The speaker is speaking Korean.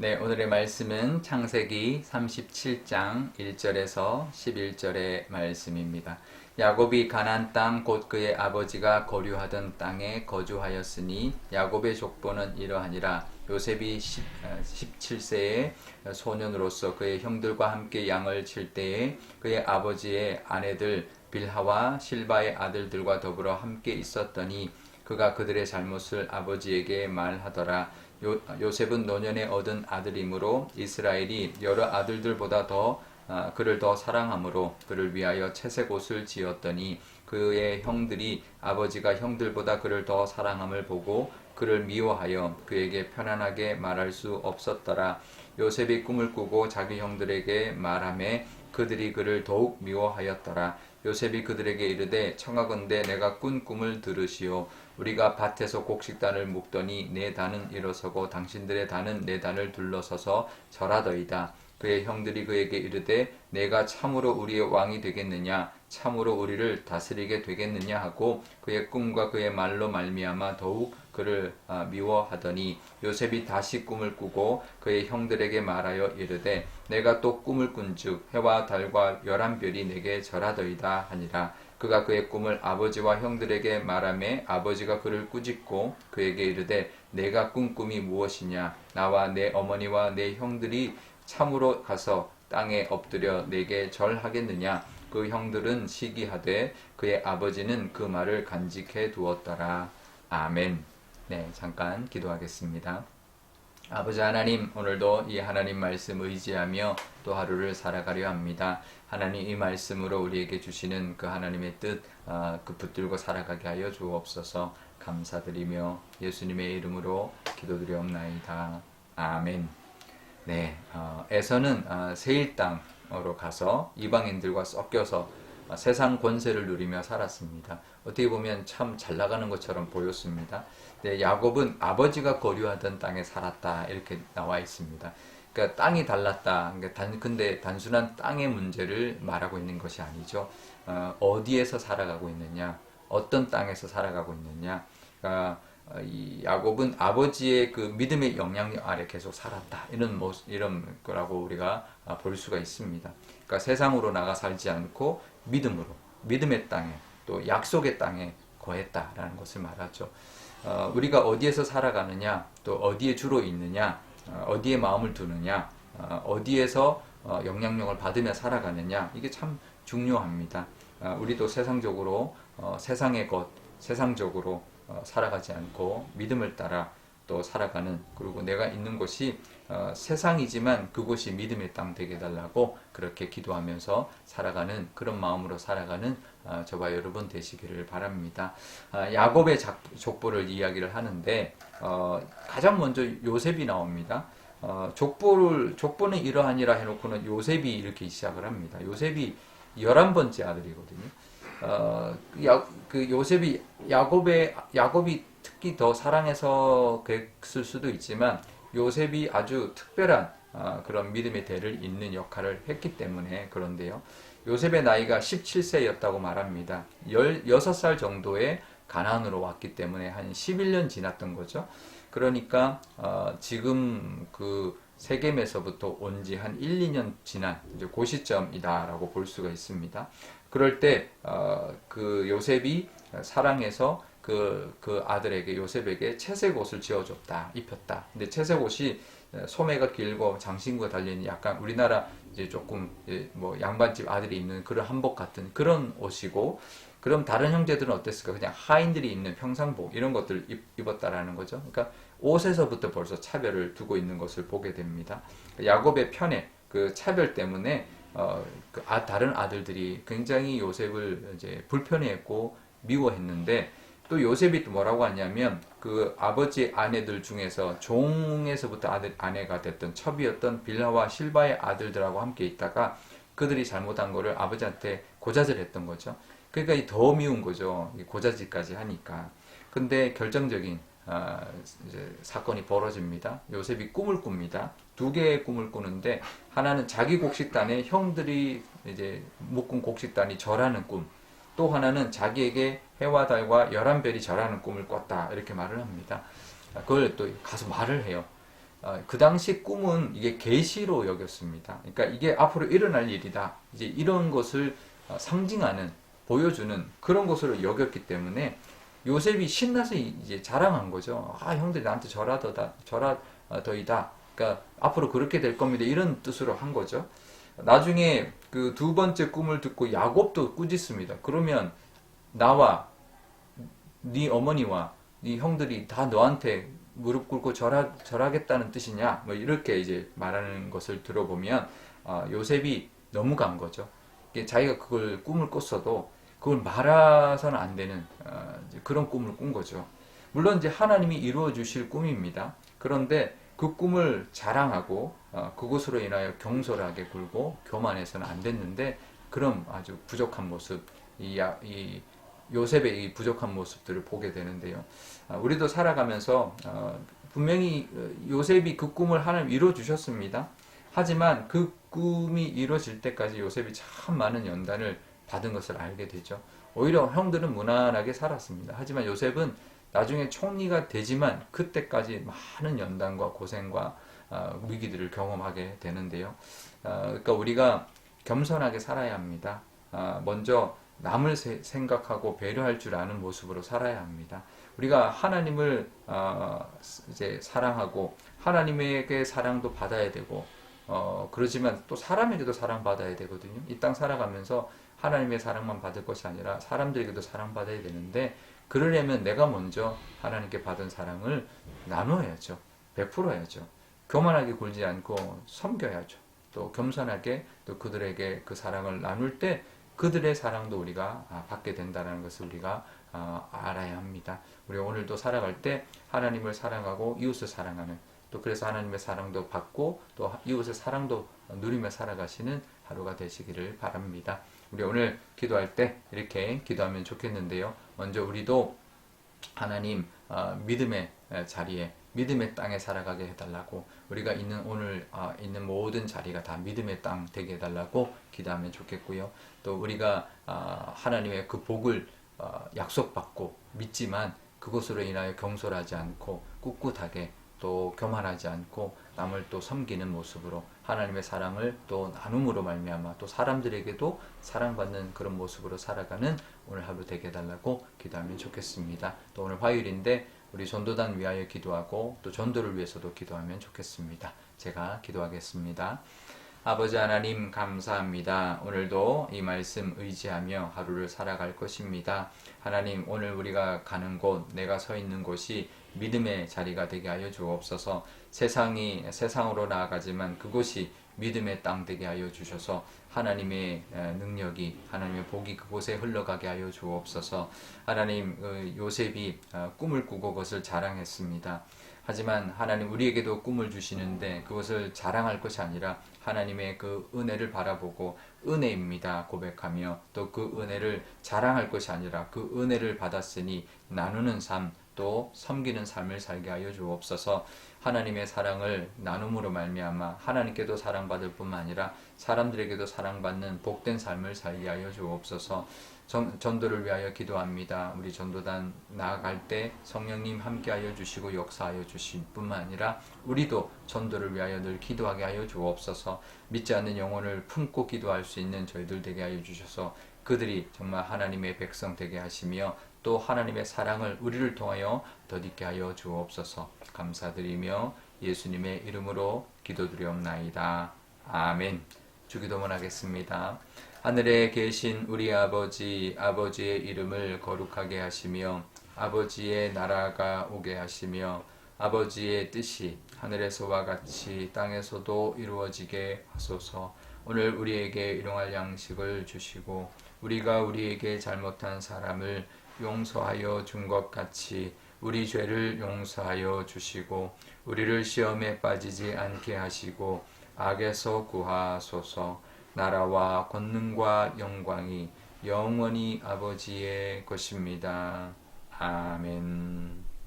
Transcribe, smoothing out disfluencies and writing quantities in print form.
네, 오늘의 말씀은 창세기 37장 1절에서 11절의 말씀입니다. 야곱이 가나안 땅 곧 그의 아버지가 거류하던 땅에 거주하였으니 야곱의 족보는 이러하니라. 요셉이 17세의 소년으로서 그의 형들과 함께 양을 칠 때에 그의 아버지의 아내들 빌하와 실바의 아들들과 더불어 함께 있었더니 그가 그들의 잘못을 아버지에게 말하더라. 요셉은 노년에 얻은 아들이므로 이스라엘이 여러 아들들보다 그를 더 사랑함으로 그를 위하여 채색 옷을 지었더니 그의 형들이 아버지가 형들보다 그를 더 사랑함을 보고 그를 미워하여 그에게 편안하게 말할 수 없었더라. 요셉이 꿈을 꾸고 자기 형들에게 말하매 그들이 그를 더욱 미워하였더라. 요셉이 그들에게 이르되 청하건대 내가 꾼 꿈을 들으시오. 우리가 밭에서 곡식단을 묶더니 내 단은 일어서고 당신들의 단은 내 단을 둘러서서 절하더이다. 그의 형들이 그에게 이르되 내가 참으로 우리의 왕이 되겠느냐, 참으로 우리를 다스리게 되겠느냐 하고 그의 꿈과 그의 말로 말미암아 더욱 그를 미워하더니 요셉이 다시 꿈을 꾸고 그의 형들에게 말하여 이르되 내가 또 꿈을 꾼즉 해와 달과 11별이 내게 절하더이다 하니라. 그가 그의 꿈을 아버지와 형들에게 말하매 아버지가 그를 꾸짖고 그에게 이르되 내가 꾼 꿈이 무엇이냐, 나와 내 어머니와 내 형들이 참으로 가서 땅에 엎드려 내게 절하겠느냐. 그 형들은 시기하되 그의 아버지는 그 말을 간직해 두었더라. 아멘. 네, 잠깐 기도하겠습니다. 아버지 하나님, 오늘도 이 하나님 말씀 의지하며 또 하루를 살아가려 합니다. 하나님, 이 말씀으로 우리에게 주시는 그 하나님의 뜻 그 붙들고 살아가게 하여 주옵소서. 감사드리며 예수님의 이름으로 기도드리옵나이다. 아멘. 네, 에서는 세일 땅으로 가서 이방인들과 섞여서 세상 권세를 누리며 살았습니다. 어떻게 보면 참 잘 나가는 것처럼 보였습니다. 네, 야곱은 아버지가 거류하던 땅에 살았다 이렇게 나와 있습니다. 그러니까 땅이 달랐다. 근데 단순한 땅의 문제를 말하고 있는 것이 아니죠. 어디에서 살아가고 있느냐, 어떤 땅에서 살아가고 있느냐. 그러니까 이 야곱은 아버지의 그 믿음의 영향력 아래 계속 살았다. 이런 거라고 우리가 볼 수가 있습니다. 그러니까 세상으로 나가 살지 않고 믿음으로, 믿음의 땅에 또 약속의 땅에 거했다라는 것을 말하죠. 우리가 어디에서 살아가느냐, 또 어디에 주로 있느냐, 어디에 마음을 두느냐, 어디에서 영향력을 받으며 살아가느냐, 이게 참 중요합니다. 우리도 세상적으로 세상의 것, 세상적으로 살아가지 않고 믿음을 따라 또 살아가는, 그리고 내가 있는 곳이 세상이지만 그곳이 믿음의 땅 되게 해달라고 그렇게 기도하면서 살아가는, 그런 마음으로 살아가는 저와 여러분 되시기를 바랍니다. 야곱의 족보를 이야기를 하는데 가장 먼저 요셉이 나옵니다. 족보는 이러하니라 해놓고는 요셉이 이렇게 시작을 합니다. 요셉이 11번째 아들이거든요. 요셉이 야곱이 특히 더 사랑해서 그랬을 수도 있지만 요셉이 아주 특별한 그런 믿음의 대를 잇는 역할을 했기 때문에 그런데요. 요셉의 나이가 17세였다고 말합니다. 16살 정도에 가나안으로 왔기 때문에 한 11년 지났던 거죠. 그러니까 지금 그 세겜에서부터 온 지 한 1, 2년 지난 이제 그 시점이다라고 볼 수가 있습니다. 그럴 때 그 요셉이 사랑해서 그 아들에게, 요셉에게 채색 옷을 지어줬다, 입혔다. 근데 채색 옷이 소매가 길고 장신구가 달린 약간 우리나라 이제 조금 뭐 양반집 아들이 입는 그런 한복 같은 그런 옷이고, 그럼 다른 형제들은 어땠을까? 그냥 하인들이 입는 평상복 이런 것들 입었다라는 거죠. 그러니까 옷에서부터 벌써 차별을 두고 있는 것을 보게 됩니다. 야곱의 편애, 그 차별 때문에 다른 아들들이 굉장히 요셉을 이제 불편해했고 미워했는데, 또 요셉이 또 뭐라고 하냐면 그 아버지 아내들 중에서 종에서부터 아내가 됐던 첩이었던 빌하와 실바의 아들들하고 함께 있다가 그들이 잘못한 거를 아버지한테 고자질했던 거죠. 그러니까 더 미운 거죠. 고자질까지 하니까. 근데 결정적인 이제 사건이 벌어집니다. 요셉이 꿈을 꿉니다. 두 개의 꿈을 꾸는데, 하나는 자기 곡식단에 형들이 이제 묶은 곡식단이 절하는 꿈, 또 하나는 자기에게 해와 달과 11별이 절하는 꿈을 꿨다 이렇게 말을 합니다. 그걸 또 가서 말을 해요. 그 당시 꿈은 이게 계시로 여겼습니다. 그러니까 이게 앞으로 일어날 일이다. 이제 이런 것을 상징하는, 보여주는 그런 것으로 여겼기 때문에 요셉이 신나서 이제 자랑한 거죠. 아, 형들이 나한테 절하더이다. 그러니까 앞으로 그렇게 될 겁니다. 이런 뜻으로 한 거죠. 나중에 그 두 번째 꿈을 듣고 야곱도 꾸짖습니다. 그러면 나와 네 어머니와 네 형들이 다 너한테 무릎 꿇고 절하겠다는 뜻이냐? 뭐 이렇게 이제 말하는 것을 들어보면 요셉이 너무 간 거죠. 자기가 그걸 꿈을 꿨어도 그걸 말해서는 안 되는 그런 꿈을 꾼 거죠. 물론 이제 하나님이 이루어 주실 꿈입니다. 그런데 그 꿈을 자랑하고 그것으로 인하여 경솔하게 굴고 교만해서는 안 됐는데 그런 아주 부족한 모습, 이 요셉의 이 부족한 모습들을 보게 되는데요. 우리도 살아가면서 분명히 요셉이 그 꿈을 하나님 이루어 주셨습니다. 하지만 그 꿈이 이루어질 때까지 요셉이 참 많은 연단을 받은 것을 알게 되죠. 오히려 형들은 무난하게 살았습니다. 하지만 요셉은 나중에 총리가 되지만 그때까지 많은 연단과 고생과 위기들을 경험하게 되는데요. 그러니까 우리가 겸손하게 살아야 합니다. 먼저 남을 생각하고 배려할 줄 아는 모습으로 살아야 합니다. 우리가 하나님을 이제 사랑하고 하나님에게 사랑도 받아야 되고 그러지만 또 사람에게도 사랑받아야 되거든요. 이 땅 살아가면서 하나님의 사랑만 받을 것이 아니라 사람들에게도 사랑받아야 되는데 그러려면 내가 먼저 하나님께 받은 사랑을 나눠야죠. 베풀어야죠. 교만하게 굴지 않고 섬겨야죠. 또 겸손하게 또 그들에게 그 사랑을 나눌 때 그들의 사랑도 우리가 받게 된다는 것을 우리가 알아야 합니다. 우리 오늘도 살아갈 때 하나님을 사랑하고 이웃을 사랑하는 또 그래서 하나님의 사랑도 받고 또 이웃의 사랑도 누리며 살아가시는 하루가 되시기를 바랍니다. 우리 오늘 기도할 때 이렇게 기도하면 좋겠는데요. 먼저 우리도 하나님 믿음의 자리에 믿음의 땅에 살아가게 해달라고 우리가 있는 오늘 있는 모든 자리가 다 믿음의 땅 되게 해달라고 기도하면 좋겠고요. 또 우리가 하나님의 그 복을 약속받고 믿지만 그것으로 인하여 경솔하지 않고 꿋꿋하게 또 교만하지 않고 남을 또 섬기는 모습으로 하나님의 사랑을 또 나눔으로 말미암아 또 사람들에게도 사랑받는 그런 모습으로 살아가는 오늘 하루 되게 해달라고 기도하면 좋겠습니다. 또 오늘 화요일인데 우리 전도단 위하여 기도하고 또 전도를 위해서도 기도하면 좋겠습니다. 제가 기도하겠습니다. 아버지 하나님 감사합니다. 오늘도 이 말씀 의지하며 하루를 살아갈 것입니다. 하나님 오늘 우리가 가는 곳 내가 서 있는 곳이 믿음의 자리가 되게 하여 주옵소서. 세상으로 나아가지만 그곳이 믿음의 땅 되게 하여 주셔서 하나님의 능력이 하나님의 복이 그곳에 흘러가게 하여 주옵소서. 하나님 요셉이 꿈을 꾸고 그것을 자랑했습니다. 하지만 하나님 우리에게도 꿈을 주시는데 그것을 자랑할 것이 아니라 하나님의 그 은혜를 바라보고 은혜입니다 고백하며 또 그 은혜를 자랑할 것이 아니라 그 은혜를 받았으니 나누는 삶 또 섬기는 삶을 살게 하여 주옵소서. 하나님의 사랑을 나눔으로 말미암아 하나님께도 사랑받을 뿐만 아니라 사람들에게도 사랑받는 복된 삶을 살게 하여 주옵소서. 전도를 위하여 기도합니다. 우리 전도단 나아갈 때 성령님 함께하여 주시고 역사하여 주실 뿐만 아니라 우리도 전도를 위하여 늘 기도하게 하여 주옵소서. 믿지 않는 영혼을 품고 기도할 수 있는 저희들 되게 하여 주셔서 그들이 정말 하나님의 백성 되게 하시며 또 하나님의 사랑을 우리를 통하여 덧입게 하여 주옵소서. 감사드리며 예수님의 이름으로 기도드리옵나이다. 아멘. 주기도문 하겠습니다. 하늘에 계신 우리 아버지, 아버지의 이름을 거룩하게 하시며 아버지의 나라가 오게 하시며 아버지의 뜻이 하늘에서와 같이 땅에서도 이루어지게 하소서. 오늘 우리에게 일용할 양식을 주시고 우리가 우리에게 잘못한 사람을 용서하여 준 것 같이 우리 죄를 용서하여 주시고 우리를 시험에 빠지지 않게 하시고 악에서 구하소서. 나라와 권능과 영광이 영원히 아버지의 것입니다. 아멘.